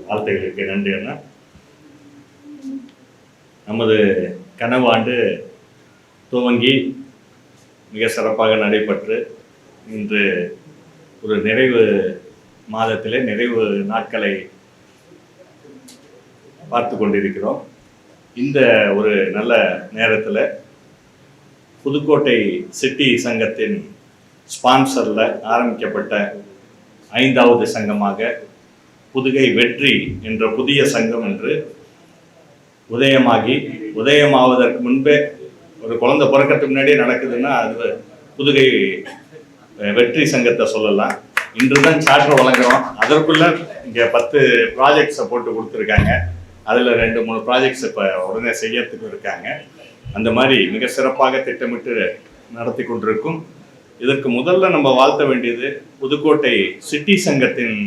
வாழ்த்துகளுக்கு நன்றி அண்ணா. நமது கனவாண்டு துவங்கி மிக சிறப்பாக நடைபெற்று இன்று ஒரு நிறைவு மாதத்திலே நிறைவு நாட்களை பார்த்து கொண்டிருக்கிறோம். இந்த ஒரு நல்ல நேரத்தில் புதுக்கோட்டை சிட்டி சங்கத்தின் ஸ்பான்சரில் ஆரம்பிக்கப்பட்ட 5வது சங்கமாக புதுகை வெற்றி என்ற புதிய சங்கம் என்று உதயமாவதற்கு முன்பே ஒரு குழந்தை பிறக்கிறதுக்கு முன்னாடியே நடக்குதுன்னா அது புதுகை வெற்றி சங்கத்தை சொல்லலாம். இன்று தான் சார்ட்டர் வழங்குறோம். அதற்குள்ள இங்கே 10 ப்ராஜெக்ட்ஸை போட்டு கொடுத்துருக்காங்க. அதில் 2-3 ப்ராஜெக்ட்ஸ் இப்போ உடனே செய்யறதுக்கு இருக்காங்க. அந்த மாதிரி மிக சிறப்பாக திட்டமிட்டு நடத்தி கொண்டிருக்கும். இதற்கு முதல்ல நம்ம வாழ்த்த வேண்டியது புதுக்கோட்டை சிட்டி சங்கத்தின்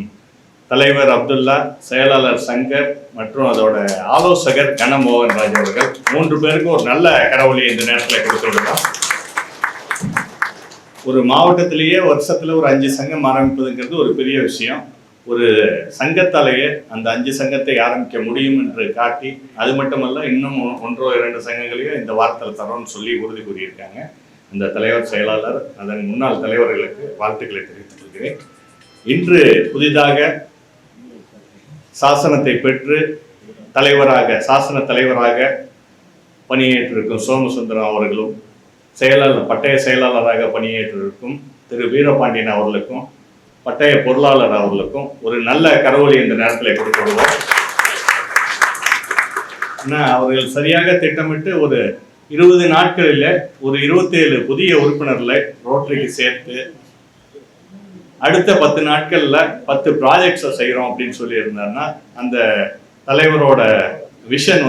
தலைவர் அப்துல்லா, செயலாளர் சங்கர் மற்றும் அதோட ஆலோசகர் கனமோகன் ராஜ் அவர்கள் 3 பேருக்கும் ஒரு நல்ல கரவொலியை இந்த நேரத்தில் கொடுத்துருக்கோம். ஒரு மாவட்டத்திலேயே வருஷத்துல ஒரு 5 சங்கம் ஆரம்பிப்பதுங்கிறது ஒரு பெரிய விஷயம். ஒரு சங்கத்தாலேயே அந்த 5 சங்கத்தை ஆரம்பிக்க முடியும் என்று காட்டி, அது மட்டுமல்ல இன்னும் 1-2 சங்கங்களையும் இந்த வாரத்தில் தரோம்னு சொல்லி உறுதி கூறியிருக்காங்க. அந்த தலைவர், செயலாளர், அதன் முன்னாள் தலைவர்களுக்கு வாழ்த்துக்களை தெரிவித்துக் கொள்கிறேன். இன்று புதிதாக சாசனத்தை பெற்று சாசன தலைவராக பணியேற்றிருக்கும் சோமசுந்தரம் அவர்களும், பட்டய செயலாளராக பணியேற்றிருக்கும் திரு வீரபாண்டியன் அவர்களுக்கும், பட்டய பொருளாளர் அவர்களுக்கும் ஒரு நல்ல கரவொலி இந்த நேரத்தில் கொடுத்து விடுவோம். அவர்கள் சரியாக திட்டமிட்டு ஒரு 20 நாட்களில் ஒரு 27 புதிய உறுப்பினர்களை ரோட்டரிக்கு சேர்த்து அடுத்த 10 நாட்கள்ல 10 ப்ராஜெக்ட்ஸை செய்கிறோம் அப்படின்னு சொல்லி இருந்தாருன்னா, அந்த தலைவரோட விஷன்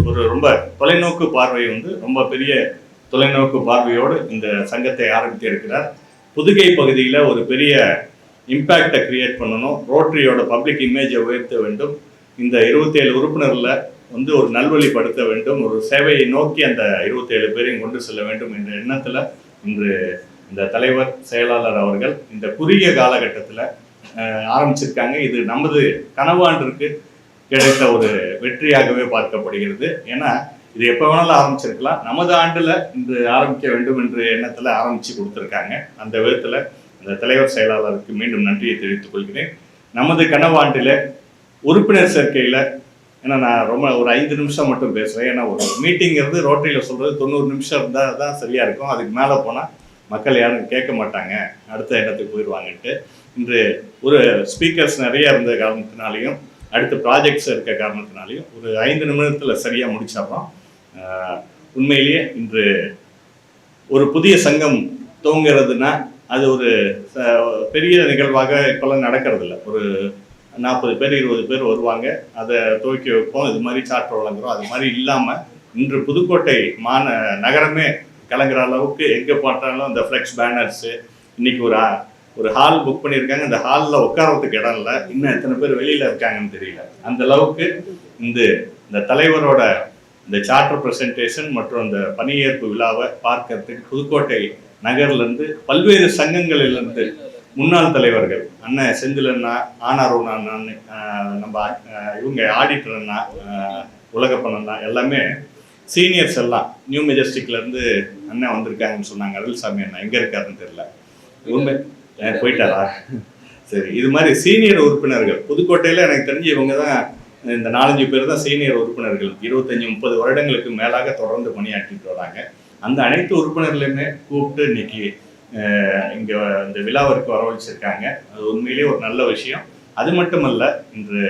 ஒரு ரொம்ப தொலைநோக்கு பார்வை ரொம்ப பெரிய தொலைநோக்கு பார்வையோடு இந்த சங்கத்தை ஆரம்பித்து இருக்கிறார். புதுகை பகுதியில் ஒரு பெரிய இம்பேக்டை கிரியேட் பண்ணணும், ரோட்டரியோட பப்ளிக் இமேஜை உயர்த்த வேண்டும், இந்த 27 உறுப்பினரில் ஒரு நல்வழிப்படுத்த வேண்டும், ஒரு சேவையை நோக்கி அந்த 27 பேரையும் கொண்டு செல்ல வேண்டும் என்ற எண்ணத்தில் இன்று இந்த தலைவர், செயலாளர் அவர்கள் இந்த குறுகிய காலகட்டத்தில் ஆரம்பிச்சிருக்காங்க. இது நமது கனவாண்டிற்கு கிடைத்த ஒரு வெற்றியாகவே பார்க்கப்படுகிறது. ஏன்னா இது எப்போ வேணாலும் ஆரம்பிச்சிருக்கலாம், நமது ஆண்டில் இன்று ஆரம்பிக்க வேண்டும் என்ற எண்ணத்தில் ஆரம்பித்து கொடுத்துருக்காங்க. அந்த விதத்தில் அந்த தலைவர், செயலாளருக்கு மீண்டும் நன்றியை தெரிவித்துக் கொள்கிறேன். நமது கனவாண்டில் உறுப்பினர் சேர்க்கையில், ஏன்னா நான் ரொம்ப ஒரு 5 நிமிஷம் மட்டும் பேசுகிறேன். ஏன்னா ஒரு மீட்டிங்கிறது ரோட்டரியில் சொல்கிறது 90 நிமிஷம் இருந்தால் தான் சரியாக இருக்கும். அதுக்கு மேலே போனால் மக்கள் யாரும் கேட்க மாட்டாங்க, அடுத்த இடத்துக்கு போயிடுவாங்கன்ட்டு. இன்று ஒரு ஸ்பீக்கர்ஸ் நிறைய இருந்த காரணத்தினாலையும் அடுத்த ப்ராஜெக்ட்ஸ் இருக்க காரணத்தினாலையும் ஒரு 5 நிமிடத்தில் சரியாக முடிச்சிடறோம். உண்மையிலேயே இன்று ஒரு புதிய சங்கம் துவங்கிறதுனா அது ஒரு பெரிய நிகழ்வாக இப்போல்லாம் நடக்கிறது இல்லை. ஒரு 40 பேர் 20 பேர் வருவாங்க, அதை துவக்கி வைப்போம், இது மாதிரி சார்ட்டர் வழங்குறோம். அது மாதிரி இல்லாமல் இன்று புதுக்கோட்டை நகரமே கலங்குற அளவுக்கு எங்கே பார்த்தாலும் அந்த ஃப்ளெக்ஸ் பேனர்ஸு, இன்னைக்கு ஒரு ஹால் புக் பண்ணியிருக்காங்க, அந்த ஹாலில் உட்காரத்துக்கு இடம் இல்லை, இன்னும் எத்தனை பேர் வெளியில் இருக்காங்கன்னு தெரியல. அந்த அளவுக்கு இந்த தலைவரோட இந்த சார்ட்டர் ப்ரெசன்டேஷன் மற்றும் இந்த பணியேற்பு விழாவை பார்க்கறதுக்கு புதுக்கோட்டை நகர்லேருந்து பல்வேறு சங்கங்களிலிருந்து முன்னாள் தலைவர்கள், அண்ணன் செந்தில் அண்ணா, ஆனாரூன் அண்ணா, நம்ம இவங்க ஆடிட்டர் அண்ணா, உலகப்பன் அண்ணா, எல்லாமே சீனியர்ஸ் எல்லாம் நியூ மெஜஸ்டிக்லேருந்து அண்ணன் வந்திருக்காங்கன்னு சொன்னாங்க. அருள்சாமி அண்ணா எங்கே இருக்காருன்னு தெரியல, உண்மை போயிட்டாரா? சரி, இது மாதிரி சீனியர் உறுப்பினர்கள் புதுக்கோட்டையில் எனக்கு தெரிஞ்சு இவங்க தான் இந்த 4-5 பேர் தான் சீனியர் உறுப்பினர்கள். 25-30 வருடங்களுக்கு மேலாக தொடர்ந்து பணியாற்றிட்டு வராங்க. அந்த அனைத்து உறுப்பினர்களையுமே கூப்பிட்டு இன்னைக்கு இங்கே இந்த விழாவிற்கு வரவழைச்சிருக்காங்க. அது உண்மையிலேயே ஒரு நல்ல விஷயம். அது மட்டுமல்ல, இன்று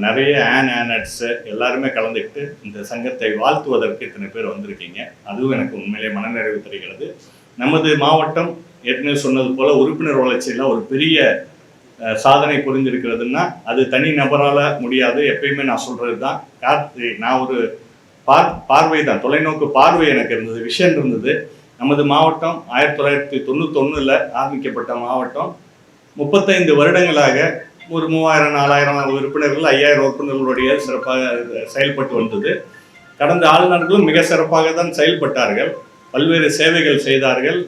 நிறைய ஆனட்ஸு எல்லாருமே கலந்துக்கிட்டு இந்த சங்கத்தை வாழ்த்துவதற்கு இத்தனை பேர் வந்திருக்கீங்க. அதுவும் எனக்கு உண்மையிலேயே மனநிறைவு தருகிறது. நமது மாவட்டம் ஏற்கனவே சொன்னது போல் உறுப்பினர் வளர்ச்சியில் ஒரு பெரிய சாதனை புரிஞ்சிருக்கிறதுனா அது தனி நபரால் முடியாது. எப்பயுமே நான் சொல்கிறது தான், நான் ஒரு பார்வை தான், தொலைநோக்கு பார்வை எனக்கு இருந்தது, விஷன் இருந்தது. நமது மாவட்டம் 1991 ஆரம்பிக்கப்பட்ட மாவட்டம் 35 வருடங்களாக ஒரு 3000-4000 உறுப்பினர்கள், 5000 உறுப்பினர்களுடைய சிறப்பாக செயல்பட்டு வந்தது. கடந்த ஆளுநர்களும் மிக சிறப்பாக தான் செயல்பட்டார்கள், பல்வேறு சேவைகள் செய்தார்கள்,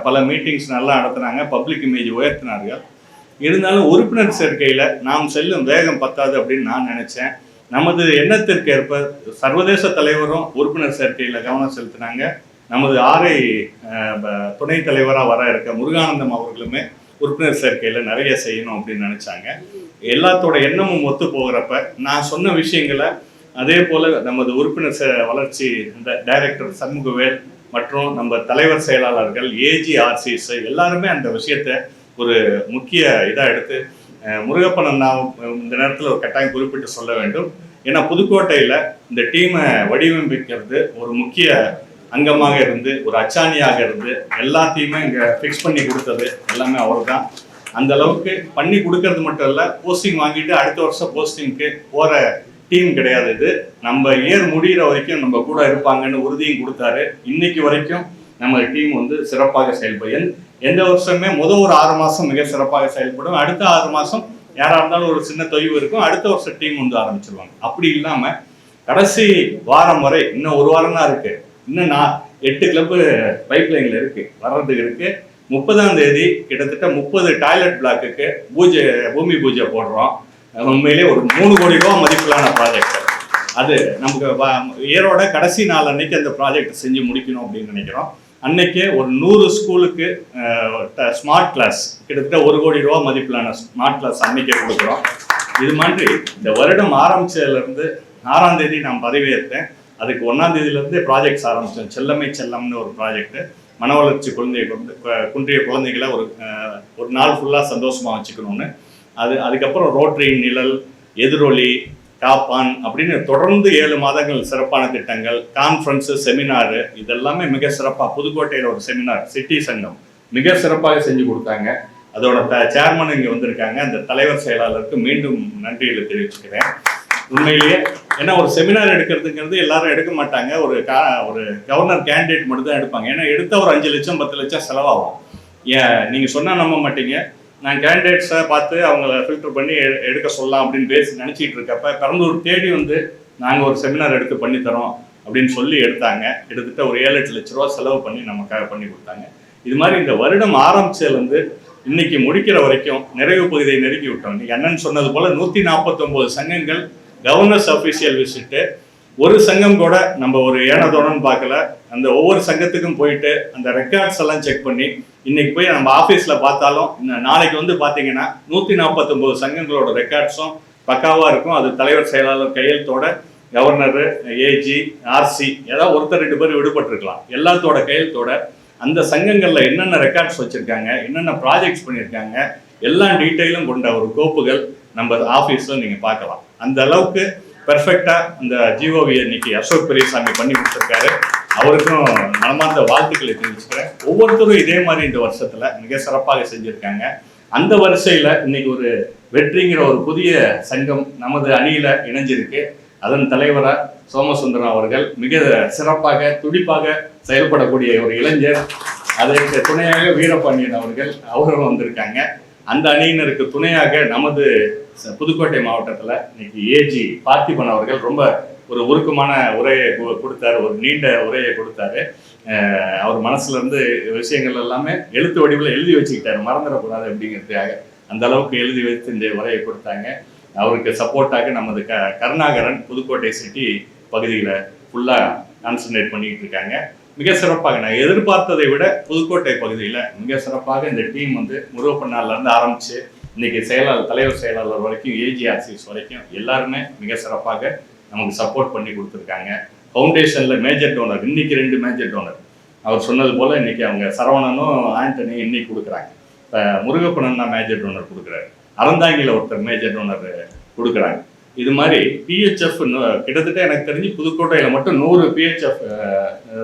பல மீட்டிங்ஸ் நல்லா நடத்தினாங்க, பப்ளிக் இமேஜ் உயர்த்தினார்கள். இருந்தாலும் உறுப்பினர் சேர்க்கையில் நாம் செல்லும் வேகம் பத்தாது அப்படின்னு நான் நினச்சேன். நமது எண்ணத்திற்கு ஏற்ப சர்வதேச தலைவரும் உறுப்பினர் சேர்க்கையில் கவனம் செலுத்தினாங்க. நமது ஆரை துணைத் தலைவராக வர இருக்க முருகானந்தம் அவர்களுமே உறுப்பினர் சேர்க்கையில் நிறைய செய்யணும் அப்படின்னு நினச்சாங்க. எல்லாத்தோட எண்ணமும் ஒத்து போகிறப்ப நான் சொன்ன விஷயங்களை அதே போல் நமது உறுப்பினர் வளர்ச்சி இந்த டைரக்டர் சண்முகவேல் மற்றும் நம்ம தலைவர் செயலாளர்கள் AGRCs எல்லாருமே அந்த விஷயத்த ஒரு முக்கிய இதாக எடுத்து முருகப்பன் அண்ணா இந்த நேரத்தில் ஒரு கட்டாயம் குறிப்பிட்டு சொல்ல வேண்டும். ஏன்னா புதுக்கோட்டையில் இந்த டீமை வடிவமைக்கிறது ஒரு முக்கிய அங்கமாக இருந்து ஒரு அச்சாணியாக இருந்து எல்லாத்தையுமே இங்கே ஃபிக்ஸ் பண்ணி கொடுத்தது எல்லாமே அவர் தான். அந்த அளவுக்கு பண்ணி கொடுக்கறது மட்டும் இல்லை, போஸ்டிங் வாங்கிட்டு அடுத்த வருஷம் போஸ்டிங்க்கு போகிற டீம் கிடையாது. இது நம்ம இயர் முடிகிற வரைக்கும் நம்ம கூட இருப்பாங்கன்னு உறுதியும் கொடுத்தாரு. இன்னைக்கு வரைக்கும் நம்ம டீம் வந்து சிறப்பாக செயல்படும். எந்த வருஷமே முதல் ஒரு 6 மாதம் மிக சிறப்பாக செயல்படும். அடுத்த 6 மாதம் யாராக இருந்தாலும் ஒரு சின்ன தொய்வு இருக்கும். அடுத்த வருஷம் டீம் வந்து ஆரம்பிச்சிருவாங்க. அப்படி இல்லாமல் கடைசி வாரம் வரை இன்னும் ஒரு வாரம் தான் இருக்குது. இன்னும் 8 கிளப்பு பைப்லைனில் இருக்குது, வர்றதுக்கு இருக்குது. 30ஆம் தேதி கிட்டத்தட்ட 30 டாய்லெட் பிளாக்குக்கு பூமி பூஜை போடுறோம். உண்மையிலே ஒரு 3 கோடி ரூபா மதிப்பிலான ப்ராஜெக்ட். அது நமக்கு இயரோட கடைசி நாள் அன்னைக்கு அந்த ப்ராஜெக்ட் செஞ்சு முடிக்கணும் அப்படின்னு நினைக்கிறோம். அன்னைக்கே ஒரு 100 ஸ்கூலுக்கு ஸ்மார்ட் கிளாஸ் கிட்டத்தட்ட 1 கோடி ரூபா மதிப்பிலான ஸ்மார்ட் கிளாஸ் அன்னைக்கே கொடுக்குறோம். இது மாதிரி இந்த வருடம் ஆரம்பிச்சதுலேருந்து 6ஆம் தேதி நான் பதவியேற்றேன். அதுக்கு 1ஆம் தேதியிலேருந்தே ப்ராஜெக்ட்ஸ் ஆரம்பித்தோம். செல்லமை செல்லம்னு ஒரு ப்ராஜெக்ட். மன வளர்ச்சி குன்றிய குழந்தைகளை ஒரு நாள் ஃபுல்லாக சந்தோஷமாக வச்சுக்கணும்னு. அதுக்கப்புறம் ரோட்டரி, நிழல், எதிரொலி, காப்பான் அப்படின்னு தொடர்ந்து 7 மாதங்கள் சிறப்பான திட்டங்கள், கான்ஃபரன்ஸு, செமினாரு, இதெல்லாமே மிக சிறப்பாக. புதுக்கோட்டையில் ஒரு செமினார் சிட்டி சங்கம் மிக சிறப்பாக செஞ்சு கொடுத்தாங்க. அதோட சேர்மன் இங்கே வந்திருக்காங்க. அந்த தலைவர் செயலாளருக்கு மீண்டும் நன்றிகளை தெரிவிச்சுக்கிறேன். உண்மையிலேயே ஏன்னா ஒரு செமினார் எடுக்கிறதுங்கிறது எல்லாரும் எடுக்க மாட்டாங்க. ஒரு கவர்னர் கேண்டிடேட் மட்டும் தான் எடுப்பாங்க. ஏன்னா எடுத்த ஒரு 5 லட்சம் 10 லட்சம் செலவாகும். நீங்கள் சொன்னால் நம்ப மாட்டீங்க. நான் கேண்டிடேட்ஸை பார்த்து அவங்கள ஃபில்டர் பண்ணி எடுக்க சொல்லலாம் அப்படின்னு நினச்சிட்டு இருக்கப்ப பெரம்பலூர் தேடி வந்து நாங்கள் ஒரு செமினார் எடுத்து பண்ணித்தரோம் அப்படின்னு சொல்லி எடுத்தாங்க. கிட்டத்தட்ட ஒரு 7-8 லட்ச ரூபா செலவு பண்ணி நமக்காக பண்ணி கொடுத்தாங்க. இது மாதிரி இந்த வருடம் ஆரம்பிச்சதுலேருந்து இன்னைக்கு முடிக்கிற வரைக்கும் நிறைவு பகுதியை நெருக்கி விட்டோம். இன்னைக்கு அண்ணன் சொன்னது போல் 149 சங்கங்கள் கவர்னர்ஸ் அஃபிஷியல் விசிட்டு. ஒரு சங்கம் கூட நம்ம ஒரு ஏனதோனன்னு பார்க்கல. அந்த ஒவ்வொரு சங்கத்துக்கும் போயிட்டு அந்த ரெக்கார்ட்ஸ் எல்லாம் செக் பண்ணி இன்னைக்கு போய் நம்ம ஆஃபீஸில் பார்த்தாலும் நாளைக்கு வந்து பார்த்தீங்கன்னா 149 சங்கங்களோட ரெக்கார்ட்ஸும் பக்காவாக இருக்கும். அது தலைவர் செயலாளர் கையெழுத்தோட, கவர்னரு, AG, RC ஏதாவது ஒருத்தர் 2 பேர் விடுபட்டிருக்கலாம். எல்லாத்தோட கையெழுத்தோட அந்த சங்கங்களில் என்னென்ன ரெக்கார்ட்ஸ் வச்சுருக்காங்க, என்னென்ன ப்ராஜெக்ட்ஸ் பண்ணியிருக்காங்க, எல்லா டீட்டெயிலும் கொண்ட ஒரு கோப்புகள் நம்ம ஆஃபீஸில் நீங்கள் பார்க்கலாம். அந்த அளவுக்கு பெர்ஃபெக்டாக அந்த GOV இன்னைக்கு அசோக் பெரியசாமி பண்ணி கொடுத்துருக்காரு. அவருக்கும் மனமார்ந்த வாழ்த்துக்களை தெரிவிச்சுக்கிறேன். ஒவ்வொருத்தரும் இதே மாதிரி இந்த வருஷத்தில் மிக சிறப்பாக செஞ்சுருக்காங்க. அந்த வரிசையில் இன்னைக்கு ஒரு வெற்றிங்கிற ஒரு புதிய சங்கம் நமது அணியில் இணைஞ்சிருக்கு. அதன் தலைவராக சோமசுந்தரம் அவர்கள் மிக சிறப்பாக துடிப்பாக செயல்படக்கூடிய ஒரு இளைஞர். அதற்கு துணையாக வீரபாண்டியன் அவர்களும் வந்திருக்காங்க. அந்த அணியினருக்கு துணையாக நமது புதுக்கோட்டை மாவட்டத்தில் இன்னைக்கு AG பார்த்திபன் அவர்கள் ரொம்ப ஒரு உருக்கமான உரையை கொடுத்தாரு, ஒரு நீண்ட உரையை கொடுத்தாரு. அவர் மனசுல இருந்து விஷயங்கள் எல்லாமே எழுத்து வடிவில் எழுதி வச்சுக்கிட்டாரு, மறந்துடக்கூடாது அப்படிங்கிறதுக்காக அந்த அளவுக்கு எழுதி வைத்து இந்த உரையை கொடுத்தாங்க. அவருக்கு சப்போர்ட்டாக நமது கருணாகரன் புதுக்கோட்டை சிட்டி பகுதியில் ஃபுல்லாக கான்சன்ட்ரேட் பண்ணிக்கிட்டு இருக்காங்க. மிக சிறப்பாக நான் எதிர்பார்த்ததை விட புதுக்கோட்டை பகுதியில் மிக சிறப்பாக இந்த டீம் வந்து முருகப்பண்ணாலேருந்து ஆரம்பித்து இன்னைக்கு தலைவர் செயலாளர் வரைக்கும் AGRCs வரைக்கும் எல்லாருமே மிக சிறப்பாக நமக்கு சப்போர்ட் பண்ணி கொடுத்துருக்காங்க. ஃபவுண்டேஷனில் மேஜர் டோனர் இன்னைக்கு 2 மேஜர் டோனர். அவர் சொன்னது போல் இன்னைக்கு அவங்க சரவணனும் ஆண்டனி இன்னைக்கு கொடுக்குறாங்க. இப்போ முருகப்பண்ணன் தான் மேஜர் டோனர் கொடுக்குறாரு. அறந்தாங்கியில் ஒருத்தர் மேஜர் டோனர் கொடுக்குறாங்க. இது மாதிரி PHF கிட்டத்தட்ட எனக்கு தெரிஞ்சு புதுக்கோட்டையில் மட்டும் 100 PHF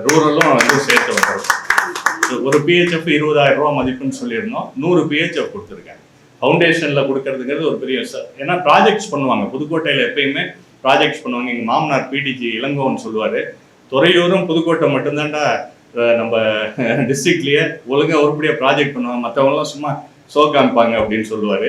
ரூரலும் வந்து சேர்த்து வர்றோம். ஒரு PHF 20,000 ரூபா மதிப்புன்னு சொல்லியிருந்தோம். 100 PHF கொடுத்துருக்காங்க. ஃபவுண்டேஷனில் கொடுக்கறதுங்கிறது ஒரு பெரிய ஏன்னா ப்ராஜெக்ட்ஸ் பண்ணுவாங்க. புதுக்கோட்டையில் எப்பயுமே ப்ராஜெக்ட்ஸ் பண்ணுவாங்க. எங்கள் மாமனார் PDG இளங்கோன்னு சொல்லுவார், துறையூரும் புதுக்கோட்டை மட்டும்தான்டா நம்ம டிஸ்ட்ரிக்ட்லேயே ஒழுங்காக உருப்படியாக ப்ராஜெக்ட் பண்ணுவாங்க, மற்றவங்களாம் சும்மா ஷோ காமிப்பாங்க அப்படின்னு சொல்லுவார்.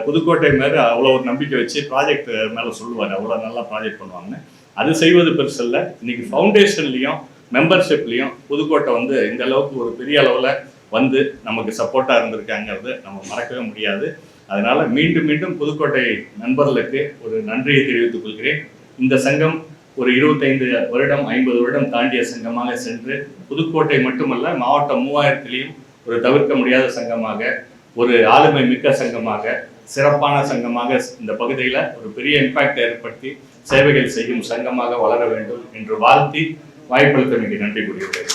புதுக்கோட்டை மேலே அவ்வளோ ஒரு நம்பிக்கை வச்சு ப்ராஜெக்ட் மேலே சொல்லுவார், அவ்வளோ நல்லா ப்ராஜெக்ட் பண்ணுவாங்கன்னு. அது செய்வது பெருசு இல்லை. இன்னைக்கு ஃபவுண்டேஷன்லேயும் மெம்பர்ஷிப்லேயும் புதுக்கோட்டை வந்து இந்த அளவுக்கு ஒரு பெரிய அளவில் வந்து நமக்கு சப்போர்ட்டாக இருந்திருக்காங்கிறது நம்ம மறக்கவே முடியாது. அதனால மீண்டும் மீண்டும் புதுக்கோட்டை நண்பர்களுக்கு ஒரு நன்றியை தெரிவித்துக் கொள்கிறேன். இந்த சங்கம் ஒரு 25 வருடம் 50 வருடம் தாண்டிய சங்கமாக சென்று புதுக்கோட்டை மட்டுமல்ல மாவட்டம் 3000லையும் ஒரு தவிர்க்க முடியாத சங்கமாக, ஒரு ஆளுமை மிக்க சங்கமாக, சிறப்பான சங்கமாக இந்த பகுதியில் ஒரு பெரிய இம்பாக்ட் ஏற்படுத்தி சேவைகள் செய்யும் சங்கமாக வளர வேண்டும் என்று வாழ்த்தி வாய்ப்பளித்தமைக்கு நன்றி கூறுகிறேன்.